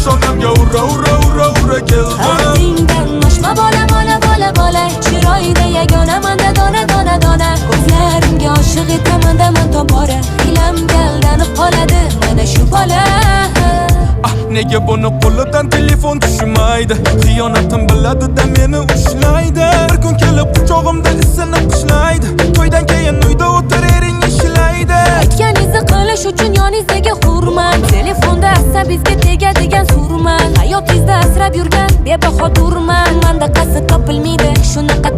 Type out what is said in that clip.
peshonamga ura ura ura ura keldi. Qalbingdan oshma bola bola bola bola, chiroyda yagona manda dona dona dona. Ko'zlarimga oshiq etaman daman tobora, ilamga aldanib qoladi mana shu bola. Nega buni qo'lidan telefon tushmaydi? Xiyonatim biladi-da meni ushlaydi. Bir kun kelib quchog'imda isinib qishlaydi. To'ydan keyin uyda o'tir ering ishlaydi. Aytganingizni qilish uchun yoningizdagi hurman, telefonda asabingizga tegadigan surman. Hayotingizda asrab yurgan bebaho durman. Manda qasd topilmaydi, shunaqa